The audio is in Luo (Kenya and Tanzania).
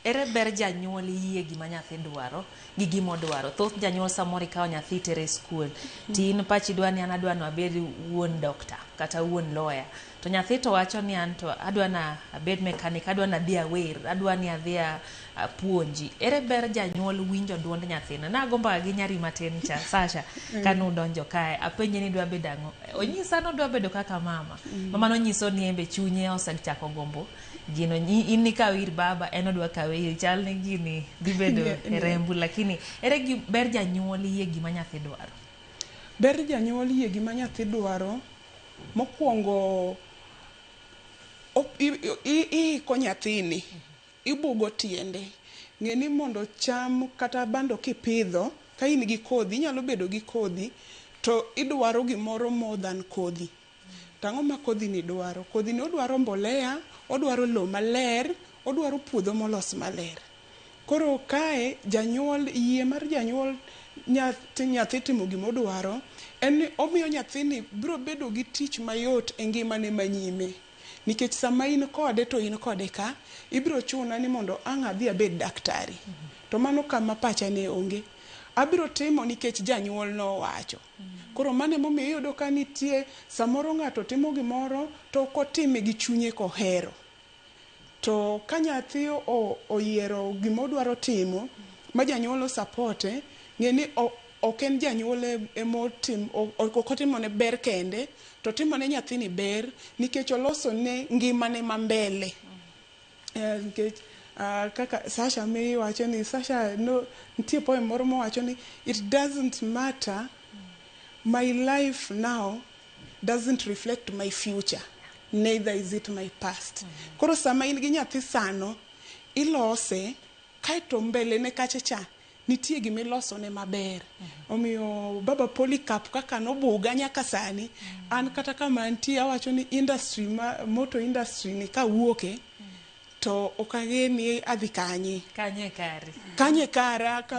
ere ber janyuol yie gima nyathi dwaro gi gima odwaro. Thoth janyuol samoro ikawo nyathi tere skul, tin pachi dwa ni an adwa ni abed wuon dokta kata wuon lawyer, to nyathi to wacho ni an to adwa na abed mechanic, adwa na adhi awer, adwa ni adhi puonji. Ere ber janyuol winjo duond nyathino? Nagombo gi nyari matin cha Sasha kanu donjo kae apenje ni dwa bedo ang'o, onyisa no dwa bedo kaka mama. Mama no nyiso ni embe chunye osechako gombo gino, in ni kawe ir baba, en odwa kawe ir, chal ni gini dhi bedo rembu. Lakini ere ber janyuol yie gima nyathi dwaro? Ber janyuol yie gima nyathi dwaro, mokwongo iko nyathini, ibugo tiende. Ng'eni mondo cham kata bando kipidho, ka in gi kodhi, inyalo bedo gi kodhi, to idwaro gimoro more than kodhi. Tang'o ma kodhi ni dwaro? Kodhi ni odwaro mbolea, odwaro lowo maler, odwaro puodho molos maler. Koro kae janyuol, yie mar janyuol nyathi timo gimodwaro, en ni omiyo nyathini biro bedo gi tich mayot e ngimane manyime. Nikech sama in kode to in kode ka, ibiro chuna ni mondo ang' adhi abed daktari. To mano kama pacha ne onge. Abiro timo nikech janyuol no wacho. Koro mane momiyo iyudo ka nitie samoro ng'ato timo gimoro to kotime gi chunye kohero. To ka nyathi oyiero gimodwaro timo, ma janyuol osapote, ng'eni ok en janyuol emotim, ok otimo ne ber kende, to timo ne nyathini ber nikech oloso ne ngimane mambele. Nikech kaka Sasha mi wacho ni, Sasha no nitie poem moro mowacho ni, it doesn't matter, my life now doesn't reflect my future, neither is it my past. Koro sama in gi nyathi sano, ilose kaito mbele ne kachacha nitie gima iloso ne maber. Omiyo Baba Polycarp kaka nobuga nyaka sani, an kata kama antie awacho ni industry moto industry ni kawuoke, to okage ni adhi kanye kanye kare ka